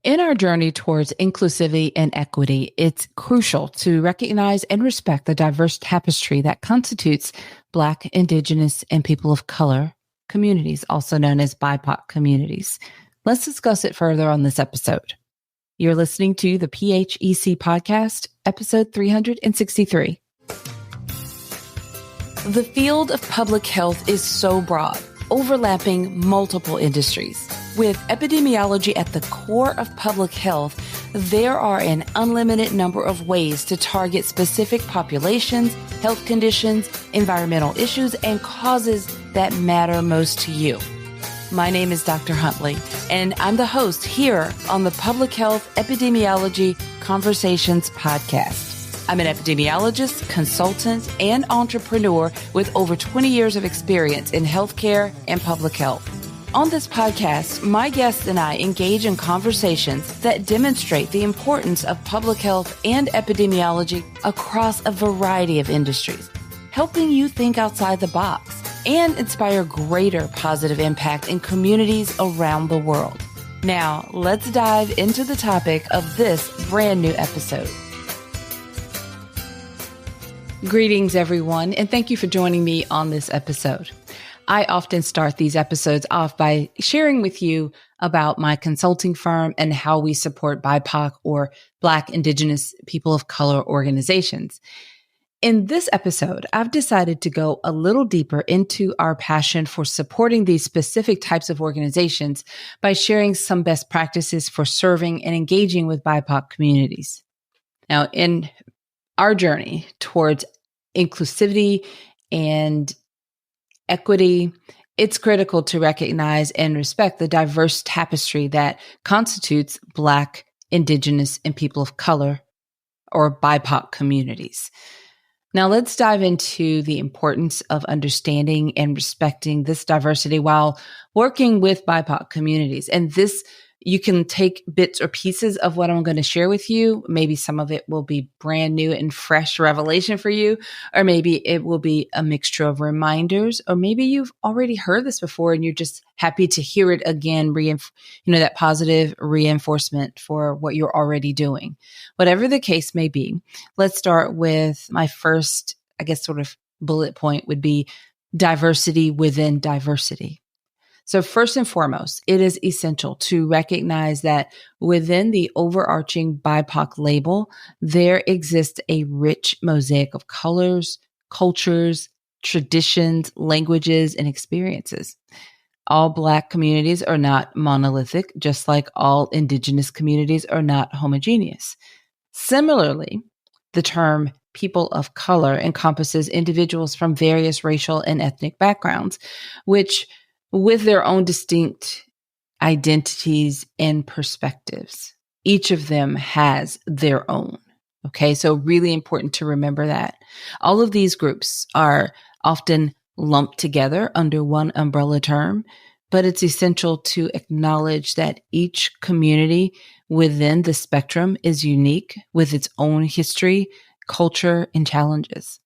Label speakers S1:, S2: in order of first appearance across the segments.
S1: In our journey towards inclusivity and equity, it's crucial to recognize and respect the diverse tapestry that constitutes Black, Indigenous, and people of color communities, also known as BIPOC communities. Let's discuss it further on this episode. You're listening to the PHEC podcast, episode 363. The field of public health is so broad, overlapping multiple industries. With epidemiology at the core of public health, there are an unlimited number of ways to target specific populations, health conditions, environmental issues, and causes that matter most to you. My name is Dr. Huntley, and I'm the host here on the Public Health Epidemiology Conversations podcast. I'm an epidemiologist, consultant, and entrepreneur with over 20 years of experience in healthcare and public health. On this podcast, my guests and I engage in conversations that demonstrate the importance of public health and epidemiology across a variety of industries, helping you think outside the box and inspire greater positive impact in communities around the world. Now, let's dive into the topic of this brand new episode. Greetings, everyone, and thank you for joining me on this episode. I often start these episodes off by sharing with you about my consulting firm and how we support BIPOC or Black, Indigenous, people of color organizations. In this episode, I've decided to go a little deeper into our passion for supporting these specific types of organizations by sharing some best practices for serving and engaging with BIPOC communities. Now, in our journey towards inclusivity and equity, it's critical to recognize and respect the diverse tapestry that constitutes Black, Indigenous, and people of color, or BIPOC communities. Now, let's dive into the importance of understanding and respecting this diversity while working with BIPOC communities. And this, you can take bits or pieces of what I'm going to share with you. Maybe some of it will be brand new and fresh revelation for you, or maybe it will be a mixture of reminders, or maybe you've already heard this before and you're just happy to hear it again, that positive reinforcement for what you're already doing. Whatever the case may be, let's start with my first, sort of bullet point would be diversity within diversity. So first and foremost, it is essential to recognize that within the overarching BIPOC label, there exists a rich mosaic of colors, cultures, traditions, languages, and experiences. All Black communities are not monolithic, just like all Indigenous communities are not homogeneous. Similarly, the term people of color encompasses individuals from various racial and ethnic backgrounds, which with their own distinct identities and perspectives. Each of them has their own. Okay, so really important to remember that. All of these groups are often lumped together under one umbrella term, but it's essential to acknowledge that each community within the spectrum is unique with its own history, culture, and challenges.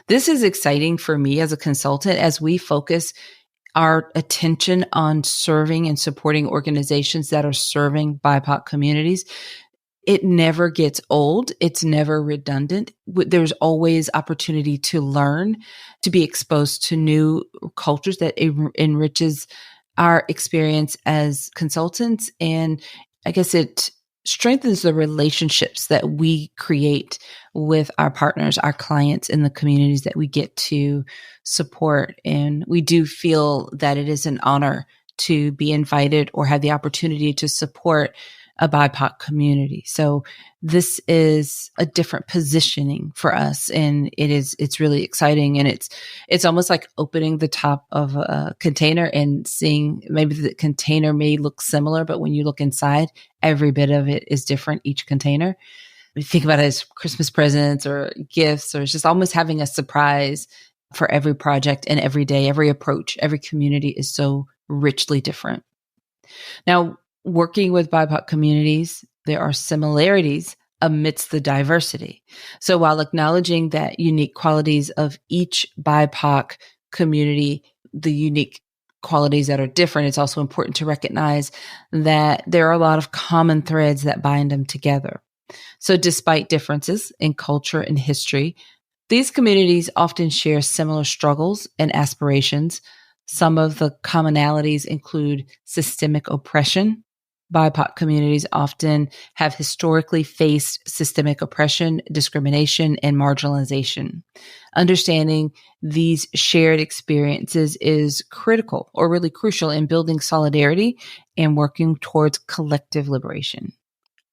S1: This is exciting for me as a consultant as we focus our attention on serving and supporting organizations that are serving BIPOC communities. It never gets old. It's never redundant. There's always opportunity to learn, to be exposed to new cultures that enriches our experience as consultants. And it strengthens the relationships that we create with our partners, our clients in the communities that we get to support. And we do feel that it is an honor to be invited or have the opportunity to support a BIPOC community. So this is a different positioning for us. And it's really exciting. And it's almost like opening the top of a container and seeing maybe the container may look similar, but when you look inside, every bit of it is different, each container. We think about it as Christmas presents or gifts, or it's just almost having a surprise for every project and every day, every approach, every community is so richly different. Now, working with BIPOC communities, there are similarities amidst the diversity. So while acknowledging that unique qualities of each BIPOC community, the unique qualities that are different, it's also important to recognize that there are a lot of common threads that bind them together. So despite differences in culture and history, these communities often share similar struggles and aspirations. Some of the commonalities include systemic oppression. BIPOC communities often have historically faced systemic oppression, discrimination, and marginalization. Understanding these shared experiences is critical or really crucial in building solidarity and working towards collective liberation.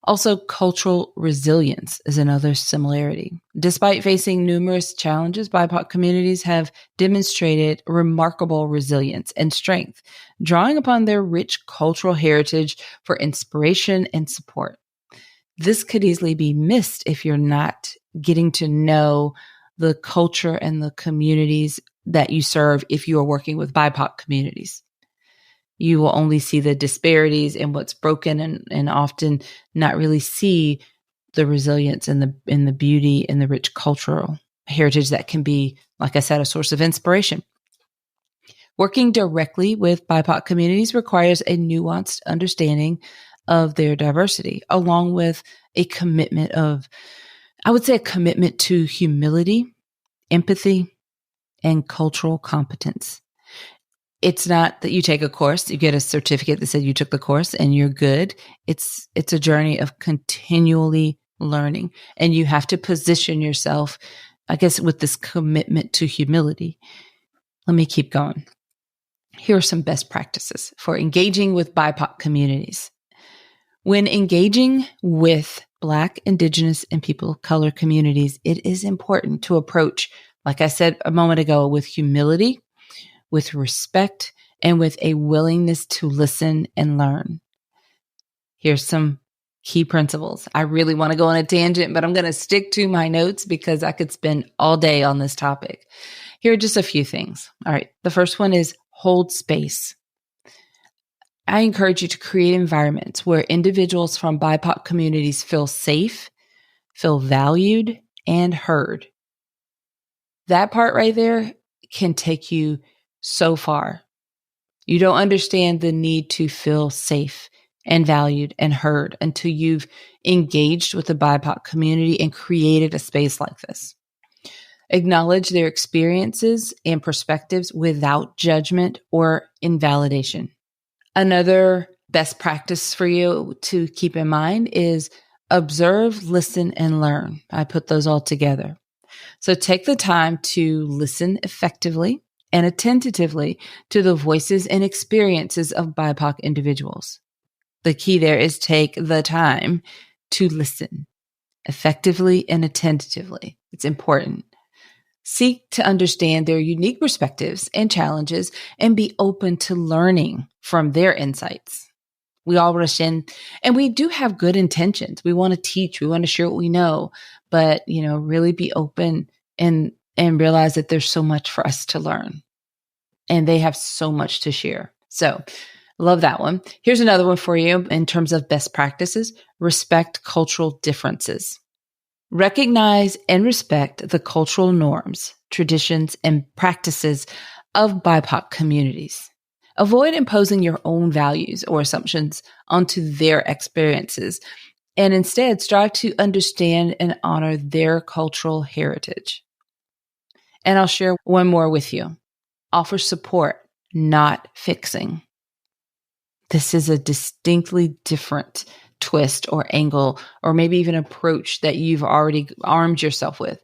S1: Also, cultural resilience is another similarity. Despite facing numerous challenges, BIPOC communities have demonstrated remarkable resilience and strength, drawing upon their rich cultural heritage for inspiration and support. This could easily be missed if you're not getting to know the culture and the communities that you serve if you are working with BIPOC communities. You will only see the disparities and what's broken and often not really see the resilience and the beauty and the rich cultural heritage that can be, like I said, a source of inspiration. Working directly with BIPOC communities requires a nuanced understanding of their diversity, along with a commitment to humility, empathy, and cultural competence. It's not that you take a course, you get a certificate that said you took the course and you're good. It's a journey of continually learning, and you have to position yourself, I guess, with this commitment to humility. Let me keep going. Here are some best practices for engaging with BIPOC communities. When engaging with Black, Indigenous, and people of color communities, it is important to approach, like I said a moment ago, with humility, with respect, and with a willingness to listen and learn. Here's some key principles. I really want to go on a tangent, but I'm going to stick to my notes because I could spend all day on this topic. Here are just a few things. All right. The first one is hold space. I encourage you to create environments where individuals from BIPOC communities feel safe, feel valued, and heard. That part right there can take you so far. You don't understand the need to feel safe and valued and heard until you've engaged with the BIPOC community and created a space like this. Acknowledge their experiences and perspectives without judgment or invalidation. Another best practice for you to keep in mind is observe, listen, and learn. I put those all together. So take the time to listen effectively and attentively to the voices and experiences of BIPOC individuals. The key there is take the time to listen effectively and attentively. It's important. Seek to understand their unique perspectives and challenges and be open to learning from their insights. We all rush in and we do have good intentions. We want to teach, we want to share what we know, but really be open and realize that there's so much for us to learn and they have so much to share. So love that one. Here's another one for you in terms of best practices. Respect cultural differences. Recognize and respect the cultural norms, traditions, and practices of BIPOC communities. Avoid imposing your own values or assumptions onto their experiences, and instead strive to understand and honor their cultural heritage. And I'll share one more with you. Offer support, not fixing. This is a distinctly different twist or angle, or maybe even approach that you've already armed yourself with.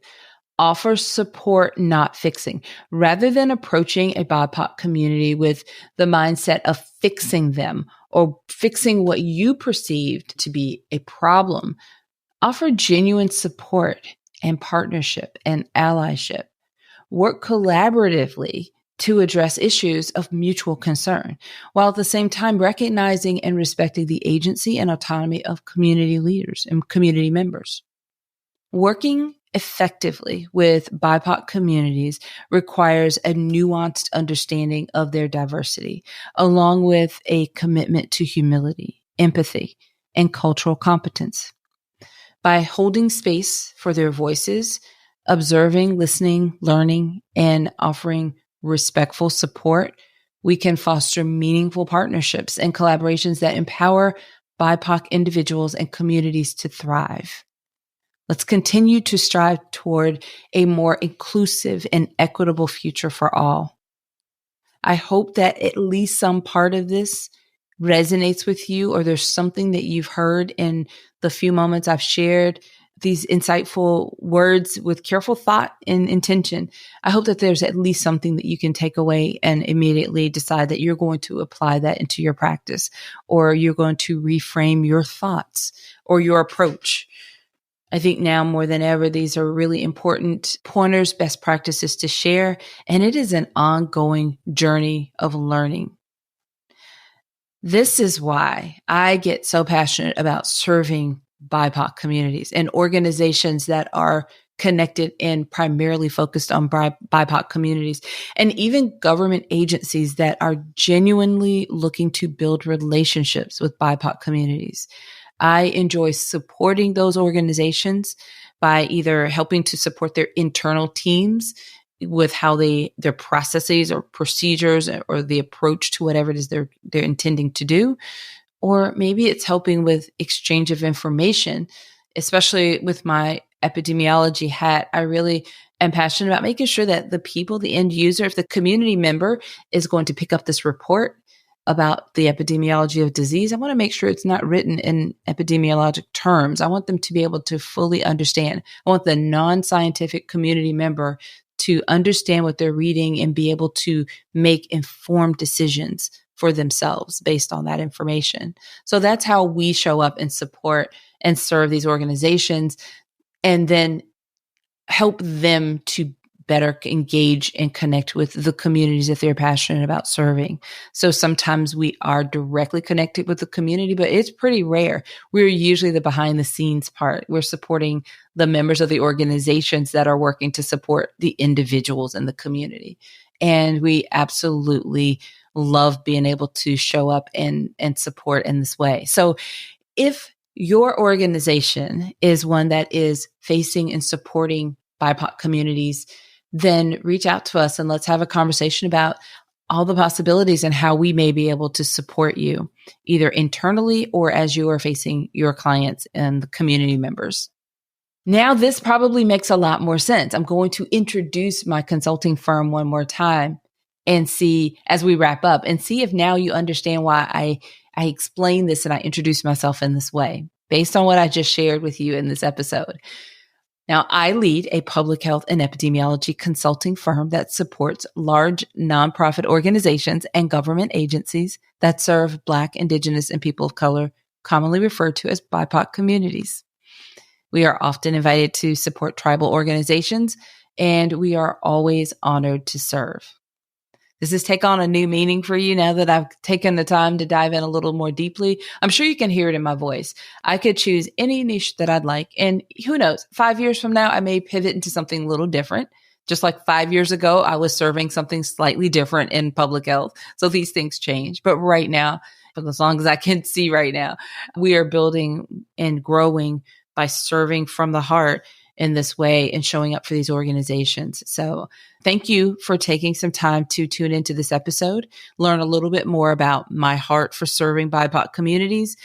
S1: Offer support, not fixing. Rather than approaching a BIPOC community with the mindset of fixing them or fixing what you perceived to be a problem, offer genuine support and partnership and allyship. Work collaboratively to address issues of mutual concern, while at the same time recognizing and respecting the agency and autonomy of community leaders and community members. Working effectively with BIPOC communities requires a nuanced understanding of their diversity, along with a commitment to humility, empathy, and cultural competence. By holding space for their voices, observing, listening, learning, and offering respectful support, we can foster meaningful partnerships and collaborations that empower BIPOC individuals and communities to thrive. Let's continue to strive toward a more inclusive and equitable future for all. I hope that at least some part of this resonates with you, or there's something that you've heard in the few moments I've shared these insightful words with careful thought and intention. I hope that there's at least something that you can take away and immediately decide that you're going to apply that into your practice, or you're going to reframe your thoughts or your approach. I think now more than ever, these are really important pointers, best practices to share, and it is an ongoing journey of learning. This is why I get so passionate about serving BIPOC communities and organizations that are connected and primarily focused on BIPOC communities, and even government agencies that are genuinely looking to build relationships with BIPOC communities. I enjoy supporting those organizations by either helping to support their internal teams with how their processes or procedures or the approach to whatever it is they're intending to do. Or maybe it's helping with exchange of information, especially with my epidemiology hat. I really am passionate about making sure that the people, the end user, if the community member is going to pick up this report about the epidemiology of disease, I want to make sure it's not written in epidemiologic terms. I want them to be able to fully understand. I want the non-scientific community member to understand what they're reading and be able to make informed decisions for themselves based on that information. So that's how we show up and support and serve these organizations, and then help them to better engage and connect with the communities that they're passionate about serving. So sometimes we are directly connected with the community, but it's pretty rare. We're usually the behind the scenes part. We're supporting the members of the organizations that are working to support the individuals in the community. And we absolutely love being able to show up and support in this way. So if your organization is one that is facing and supporting BIPOC communities, then reach out to us and let's have a conversation about all the possibilities and how we may be able to support you, either internally or as you are facing your clients and the community members. Now, this probably makes a lot more sense. I'm going to introduce my consulting firm one more time and see, as we wrap up, and see if now you understand why I explain this and I introduce myself in this way, based on what I just shared with you in this episode. Now, I lead a public health and epidemiology consulting firm that supports large nonprofit organizations and government agencies that serve Black, Indigenous, and people of color, commonly referred to as BIPOC communities. We are often invited to support tribal organizations, and we are always honored to serve. Does this take on a new meaning for you now that I've taken the time to dive in a little more deeply? I'm sure you can hear it in my voice. I could choose any niche that I'd like. And who knows, 5 years from now, I may pivot into something a little different. Just like 5 years ago, I was serving something slightly different in public health. So these things change. But right now, for as long as I can see right now, we are building and growing by serving from the heart in this way and showing up for these organizations. So thank you for taking some time to tune into this episode, learn a little bit more about my heart for serving BIPOC communities.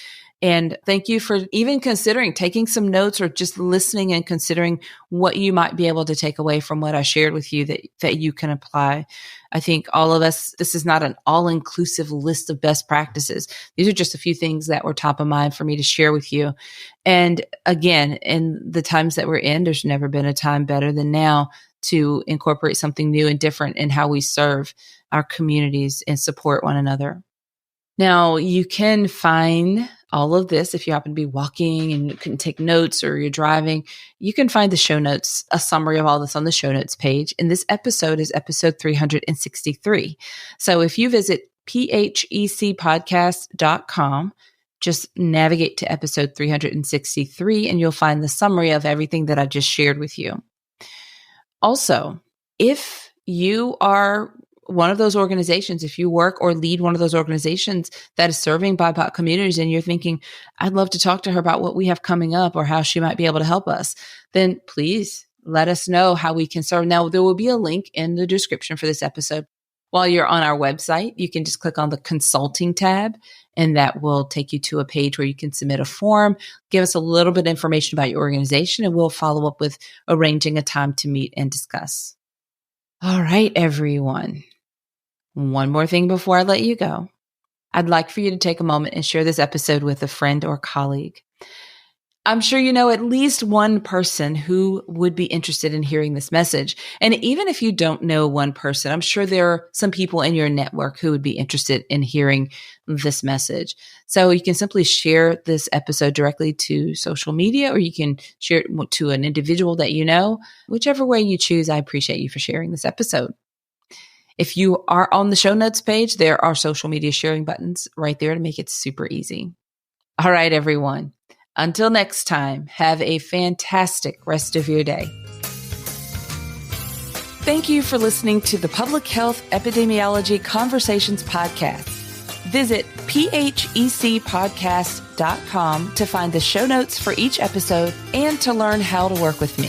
S1: And thank you for even considering taking some notes or just listening and considering what you might be able to take away from what I shared with you that you can apply. I think all of us, this is not an all-inclusive list of best practices. These are just a few things that were top of mind for me to share with you. And again, in the times that we're in, there's never been a time better than now to incorporate something new and different in how we serve our communities and support one another. Now, you can find all of this if you happen to be walking and you can take notes or you're driving. You can find the show notes, a summary of all this on the show notes page. And this episode is episode 363. So if you visit phecpodcast.com, just navigate to episode 363 and you'll find the summary of everything that I just shared with you. Also, if you are one of those organizations, if you work or lead one of those organizations that is serving BIPOC communities and you're thinking, I'd love to talk to her about what we have coming up or how she might be able to help us, then please let us know how we can serve. Now, there will be a link in the description for this episode. While you're on our website, you can just click on the consulting tab, and that will take you to a page where you can submit a form, give us a little bit of information about your organization, and we'll follow up with arranging a time to meet and discuss. All right, everyone. One more thing before I let you go. I'd like for you to take a moment and share this episode with a friend or colleague. I'm sure you know at least one person who would be interested in hearing this message. And even if you don't know one person, I'm sure there are some people in your network who would be interested in hearing this message. So you can simply share this episode directly to social media, or you can share it to an individual that you know. Whichever way you choose, I appreciate you for sharing this episode. If you are on the show notes page, there are social media sharing buttons right there to make it super easy. All right, everyone. Until next time, have a fantastic rest of your day. Thank you for listening to the Public Health Epidemiology Conversations podcast. Visit phecpodcast.com to find the show notes for each episode and to learn how to work with me.